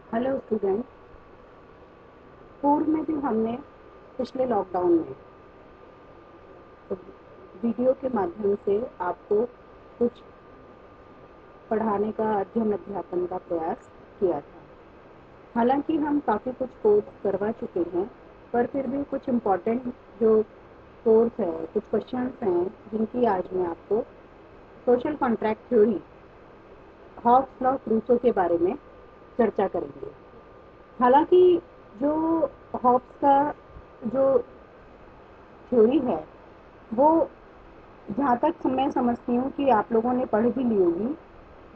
Hello student. पूर्व में भी हमने पिछले लॉकडाउन में तो वीडियो के माध्यम से आपको कुछ पढ़ाने का अध्ययन अध्यापन का प्रयास किया था। हालांकि हम काफ़ी कुछ कोर्स करवा चुके हैं, पर फिर भी कुछ इम्पोर्टेंट जो कोर्स है, कुछ क्वेश्चंस हैं जिनकी आज मैं आपको social contract theory, Hobbes Locke Rousseau के बारे में चर्चा करेंगे। हालांकि जो हॉब्स का जो थ्योरी है वो, जहाँ तक मैं समझती हूँ कि आप लोगों ने पढ़ भी ली होगी।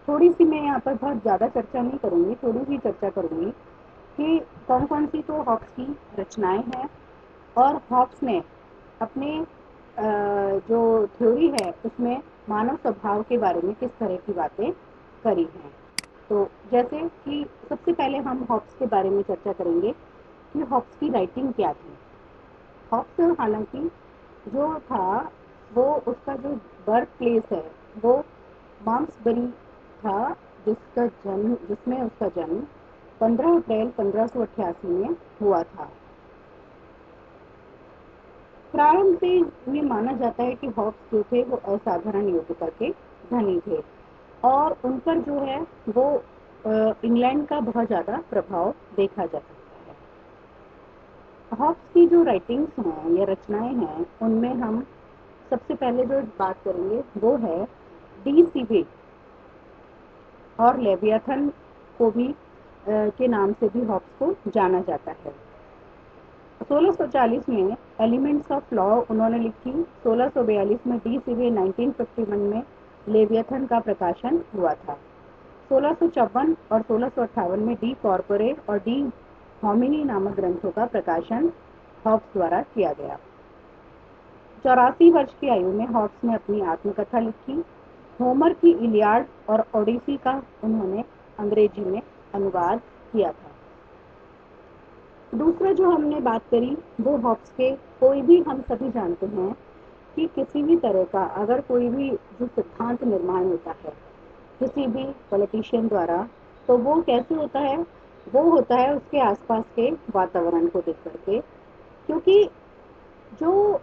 थोड़ी सी मैं यहाँ पर बहुत ज़्यादा चर्चा नहीं करूँगी, थोड़ी सी चर्चा करूँगी कि कौन कौन सी तो हॉब्स की रचनाएं हैं और हॉब्स ने अपने जो थ्योरी है उसमें मानव स्वभाव के बारे में किस तरह की बातें करी हैं। तो जैसे कि सबसे पहले हम हॉब्स के बारे में चर्चा करेंगे कि हॉब्स की राइटिंग क्या थी। हॉब्स हालांकि जो था वो, उसका जो बर्थ प्लेस है वो माम्सबरी था, जिसमें उसका जन्म 15 अप्रैल 1588 में हुआ था। प्रारंभ से ये माना जाता है कि हॉब्स जो थे वो असाधारण योग्यता के धनी थे और उन पर जो है वो इंग्लैंड का बहुत ज़्यादा प्रभाव देखा जा सकता है। हॉब्स की जो राइटिंग्स हैं या रचनाएं हैं उनमें हम सबसे पहले जो बात करेंगे वो है डी सीवे और लेवियाथन को भी के नाम से भी हॉब्स को जाना जाता है। 1640 में एलिमेंट्स ऑफ लॉ उन्होंने लिखी। 1642 में डी सीवे, 1951 में लेवियथन का प्रकाशन हुआ था। 1654 और 1658 में डी कॉर्पोरे और डी होमिनी नामक ग्रंथों का प्रकाशन हॉब्स द्वारा किया गया। 84 वर्ष की आयु में हॉब्स ने अपनी आत्मकथा लिखी। होमर की इलियाड और ओडिसी का उन्होंने अंग्रेजी में अनुवाद किया था। दूसरा जो हमने बात करी वो हॉब्स के, कोई भी हम सभी जानते हैं कि किसी भी तरह का अगर कोई भी जो सिद्धांत निर्माण होता है किसी भी पॉलिटिशियन द्वारा, तो वो कैसे होता है, वो होता है उसके आसपास के वातावरण को देख करके। क्योंकि जो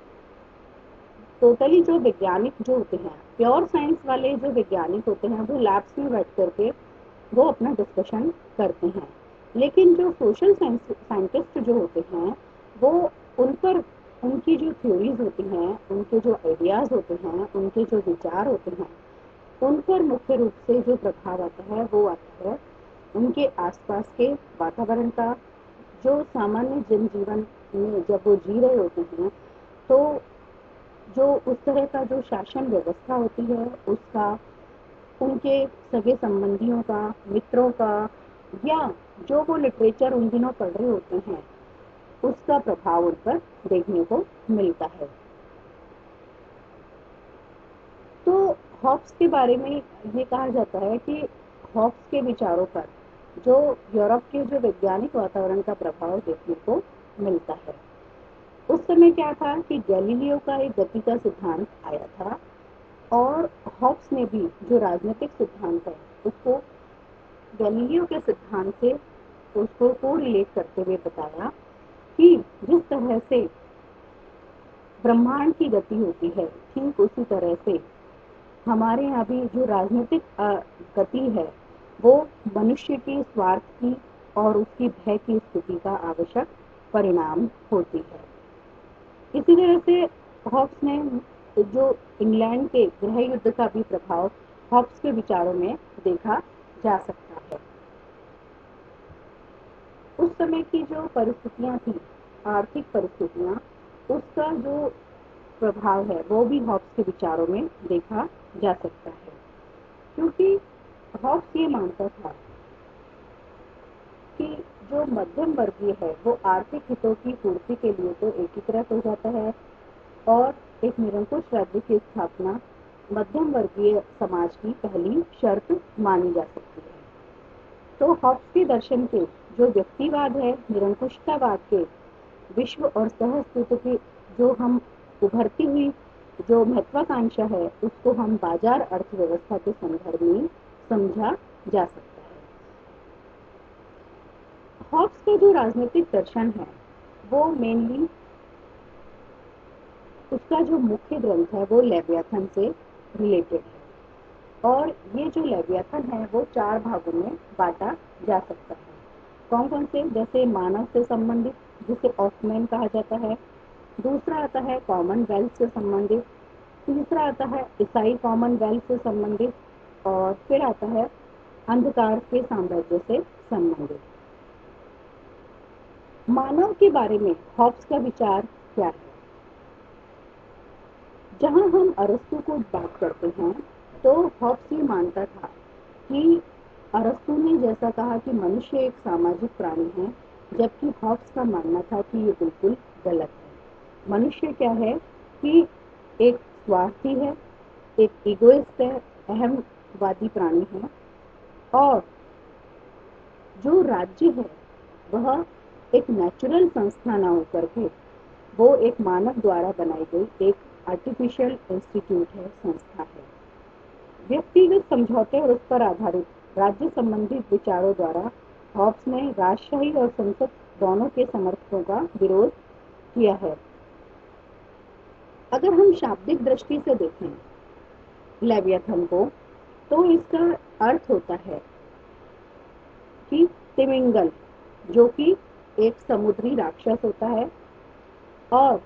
टोटली जो वैज्ञानिक जो होते हैं, प्योर साइंस वाले जो वैज्ञानिक होते हैं, वो लैब्स में बैठ करके वो अपना डिस्कशन करते हैं। लेकिन जो सोशल साइंटिस्ट जो होते हैं वो, उन पर उनकी जो थ्योरीज होती हैं, उनके जो आइडियाज होते हैं, उनके जो विचार होते हैं, उन पर मुख्य रूप से जो प्रभाव आता है वो आता है उनके आसपास के वातावरण का। जो सामान्य जनजीवन में जब वो जी रहे होते हैं तो जो उस तरह का जो शासन व्यवस्था होती है उसका, उनके सगे संबंधियों का, मित्रों का, या जो वो लिटरेचर उन दिनों पढ़ रहे होते हैं उसका प्रभाव उन पर देखने को मिलता है। तो हॉब्स के बारे में ये कहा जाता है कि हॉब्स के विचारों पर जो यूरोप के जो वैज्ञानिक वातावरण का प्रभाव देखने को मिलता है। उस समय क्या था कि गैलीलियो का एक गति का सिद्धांत आया था और हॉब्स ने भी जो राजनीतिक सिद्धांत है उसको गैलीलियो के सिद्धांत से उसको को रिलेट करते हुए बताया कि जिस तरह से ब्रह्मांड की गति होती है ठीक उसी तरह से हमारे यहाँ भी जो राजनीतिक गति है वो मनुष्य के स्वार्थ की और उसकी भय की स्थिति का आवश्यक परिणाम होती है। इसी तरह से हॉब्स ने जो इंग्लैंड के गृह युद्ध का भी प्रभाव हॉब्स के विचारों में देखा जा सकता है। उस समय की जो परिस्थितियां थी, आर्थिक परिस्थितियां, उसका जो प्रभाव है वो भी हॉब्स के विचारों में देखा जा सकता है। क्योंकि हॉब्स ये मानता था कि जो मध्यम वर्गीय है वो आर्थिक हितों की पूर्ति के लिए तो एकीकृत हो जाता है और एक निरंकुश राज्य की स्थापना मध्यम वर्गीय समाज की पहली शर्त मानी जा सकती है। तो हॉब्स के दर्शन के जो व्यक्तिवाद है, निरंकुशतावाद के विश्व और सह अस्तित्व की जो हम उभरती हुई जो महत्वाकांक्षा है उसको हम बाजार अर्थव्यवस्था के संदर्भ में समझा जा सकता है। हॉब्स का जो राजनीतिक दर्शन है वो मेनली उसका जो मुख्य ग्रंथ है वो लेवियाथन से रिलेटेड है और ये जो लेवियाथन है वो 4 भागों में बांटा जा सकता है। कौन कौन से? जैसे मानव से संबंधित जिसे ऑफमैन कहा जाता है, दूसरा आता है कॉमनवेल्थ से संबंधित, तीसरा आता है ईसाई कॉमनवेल्थ से संबंधित और फिर आता है अंधकार के साम्राज्य से संबंधित। मानव के बारे में हॉब्स का विचार क्या है? जहां हम अरस्तु को बात करते हैं तो हॉब्स ये मानता था कि अरस्तु ने जैसा कहा कि मनुष्य एक सामाजिक प्राणी है, जबकि हॉब्स का मानना था कि ये बिल्कुल गलत है। मनुष्य क्या है कि एक स्वार्थी है, एक इगोइस्ट है, अहमवादी प्राणी है और जो राज्य है वह एक नेचुरल संस्था न होकर के वो एक मानव द्वारा बनाई गई एक आर्टिफिशियल इंस्टीट्यूट है, संस्था है। व्यक्तिगत समझौते और उस पर आधारित राज्य संबंधित विचारों द्वारा हॉब्स ने राजशाही और संसद दोनों के समर्थकों का विरोध किया है। अगर हम शाब्दिक दृष्टि से देखें लेवियाथन को तो इसका अर्थ होता है कि तिमिंगल जो कि एक समुद्री राक्षस होता है और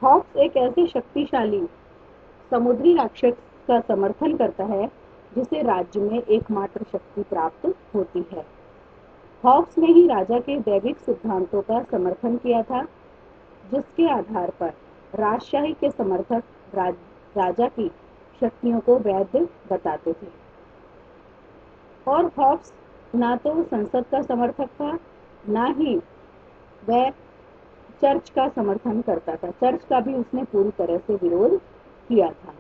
हॉब्स एक ऐसे शक्तिशाली समुद्री राक्षस का समर्थन करता है जिसे राज्य में एकमात्र शक्ति प्राप्त होती है। हॉब्स ने ही राजा के दैविक सिद्धांतों का समर्थन किया था जिसके आधार पर राजशाही के समर्थक राजा की शक्तियों को वैध बताते थे और हॉब्स ना तो संसद का समर्थक था ना ही वह चर्च का समर्थन करता था। चर्च का भी उसने पूरी तरह से विरोध किया था।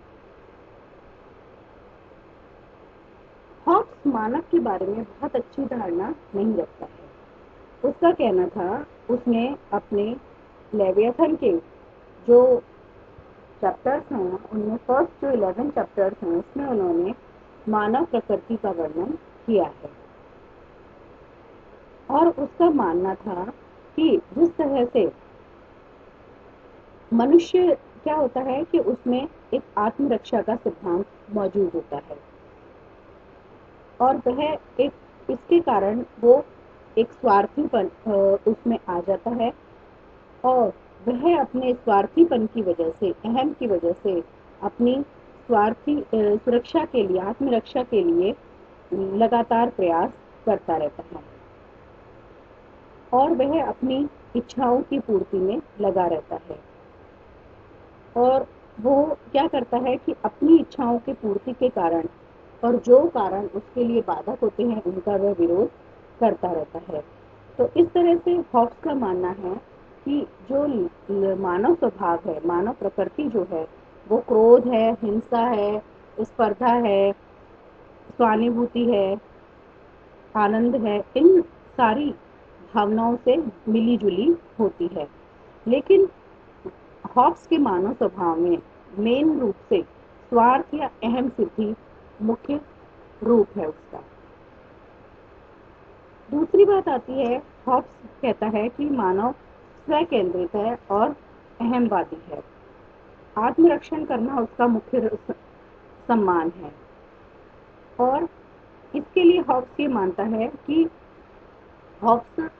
हॉब्स मानव के बारे में बहुत अच्छी धारणा नहीं रखता है। उसका कहना था, उसने अपने लेवियाथन के जो चैप्टर्स हैं उनमें फर्स्ट जो 11 चैप्टर्स हैं उसमें उन्होंने मानव प्रकृति का वर्णन किया है और उसका मानना था कि जिस तरह से मनुष्य क्या होता है कि उसमें एक आत्मरक्षा का सिद्धांत मौजूद होता है और वह एक इसके कारण वो एक स्वार्थीपन उसमें आ जाता है और वह अपने स्वार्थीपन की वजह से अहम की वजह से अपनी स्वार्थी सुरक्षा के लिए आत्मरक्षा के लिए लगातार प्रयास करता रहता है और वह अपनी इच्छाओं की पूर्ति में लगा रहता है और वो क्या करता है कि अपनी इच्छाओं की पूर्ति के कारण और जो कारण उसके लिए बाधक होते हैं उनका वह विरोध करता रहता है। तो इस तरह से हॉब्स का मानना है कि जो मानव स्वभाव है, मानव प्रकृति जो है वो क्रोध है, हिंसा है, स्पर्धा है, स्वानुभूति है, आनंद है, इन सारी भावनाओं से मिली जुली होती है। लेकिन हॉब्स के मानव स्वभाव में मेन रूप से स्वार्थ या अहम सिद्धि मुख्य रूप है उसका। दूसरी बात आती है, हॉब्स कहता है कि मानव स्व केंद्रित है और अहमवादी है। आत्मरक्षण करना उसका मुख्य सम्मान है और इसके लिए हॉब्स ये मानता है कि हॉब्स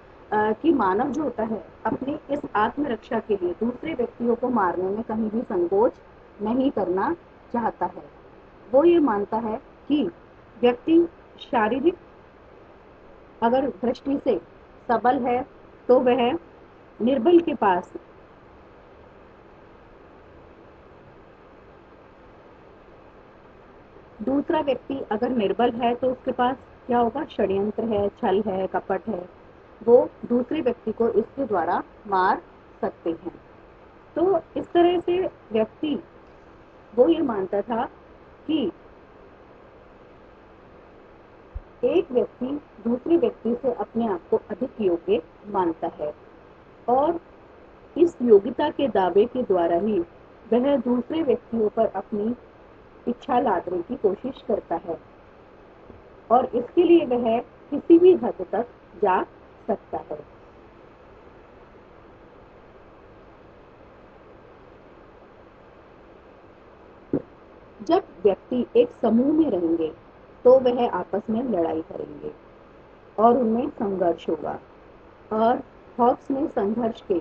कि मानव जो होता है अपनी इस आत्मरक्षा के लिए दूसरे व्यक्तियों को मारने में कहीं भी संकोच नहीं करना चाहता है। वो ये मानता है कि व्यक्ति शारीरिक अगर दृष्टि से सबल है तो वह निर्बल के पास दूसरा व्यक्ति अगर निर्बल है तो उसके पास क्या होगा? षड्यंत्र है, छल है, कपट है, वो दूसरे व्यक्ति को इसके द्वारा मार सकते हैं। तो इस तरह से व्यक्ति वो ये मानता था कि एक व्यक्ति दूसरे व्यक्ति से अपने आप को अधिक योग्य मानता है और इस योग्यता के दावे के द्वारा ही वह दूसरे व्यक्तियों पर अपनी इच्छा लादने की कोशिश करता है और इसके लिए वह किसी भी हद तक जा सकता है। जब व्यक्ति एक समूह में रहेंगे तो वह आपस में लड़ाई करेंगे और उनमें संघर्ष होगा। और हॉब्स ने संघर्ष के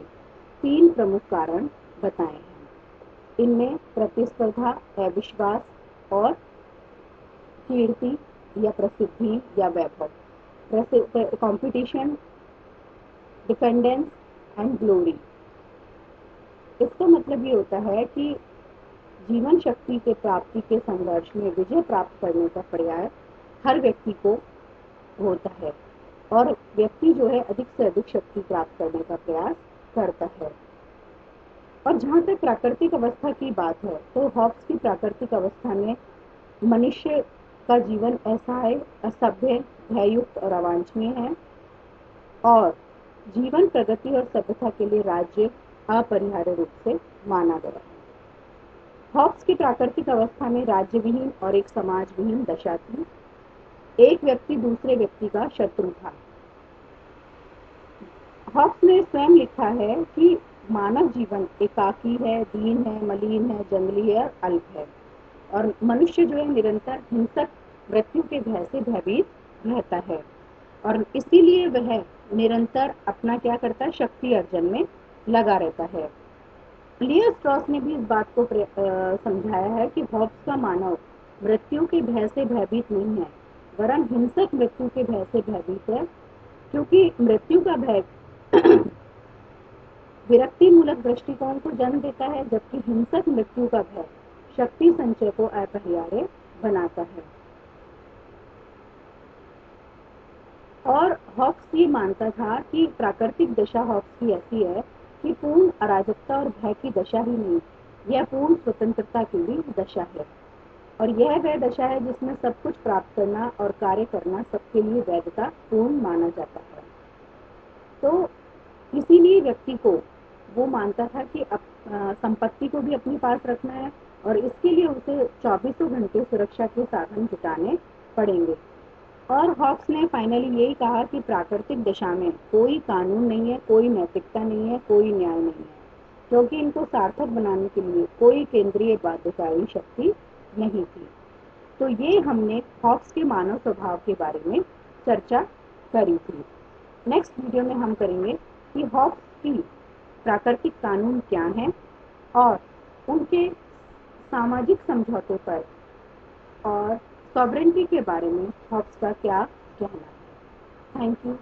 3 प्रमुख कारण बताए हैं। इनमें प्रतिस्पर्धा, अविश्वास और कीर्ति या प्रसिद्धि या वैभव, कंपटीशन, डिपेंडेंस एंड ग्लोरी। इसका मतलब ये होता है कि जीवन शक्ति के प्राप्ति के संघर्ष में विजय प्राप्त करने का प्रयास हर व्यक्ति को होता है और व्यक्ति जो है अधिक से अधिक शक्ति प्राप्त करने का प्रयास करता है। और जहाँ तक प्राकृतिक अवस्था की बात है तो हॉब्स की प्राकृतिक अवस्था में मनुष्य का जीवन ऐसा है, असभ्य, भययुक्त और अवांछनीय है और जीवन, प्रगति और सभ्यता के लिए राज्य अपरिहार्य रूप से माना गया है। हॉब्स की प्राकृतिक अवस्था में राज्य विहीन और एक समाज विहीन दशा थी। एक व्यक्ति दूसरे व्यक्ति का शत्रु था। हॉब्स ने स्वयं लिखा है कि मानव जीवन एकाकी है, दीन है, मलिन है, जंगली है और अल्प है और मनुष्य जो है निरंतर हिंसक मृत्यु के भय से भयभीत रहता है और इसीलिए वह निरंतर अपना क्या करता है, शक्ति अर्जन में लगा रहता है। लियो स्ट्रॉस ने भी इस बात को समझाया है कि हॉब्स का मानव मृत्यु के भय से भयभीत नहीं है वरन हिंसक मृत्यु के भय से भयभीत है, क्योंकि मृत्यु का भय विरक्ति मूलक दृष्टिकोण को जन्म देता है जबकि हिंसक मृत्यु का भय शक्ति संचय को अपरिहार्य बनाता है। और हॉब्स ये मानता था कि प्राकृतिक दशा हॉब्स की ऐसी है कि पूर्ण अराजकता और भय की दशा ही नहीं, यह पूर्ण स्वतंत्रता की भी दशा है और यह वह दशा है जिसमें सब कुछ प्राप्त करना और कार्य करना सबके लिए वैधता पूर्ण माना जाता है। तो इसीलिए व्यक्ति को वो मानता था कि संपत्ति को भी अपने पास रखना है और इसके लिए उसे 24 घंटे सुरक्षा के साधन जुटाने पड़ेंगे। और हॉब्स ने फाइनली यही कहा कि प्राकृतिक दशा में कोई कानून नहीं है, कोई नैतिकता नहीं है, कोई न्याय नहीं है, क्योंकि इनको सार्थक बनाने के लिए कोई केंद्रीय बाध्यकारी शक्ति नहीं थी। तो ये हमने हॉब्स के मानव स्वभाव के बारे में चर्चा करी थी। नेक्स्ट वीडियो में हम करेंगे कि हॉब्स की प्राकृतिक कानून क्या हैं और उनके सामाजिक समझौते पर और सॉवरेनिटी के बारे में हॉब्स का क्या कहना है। Thank you.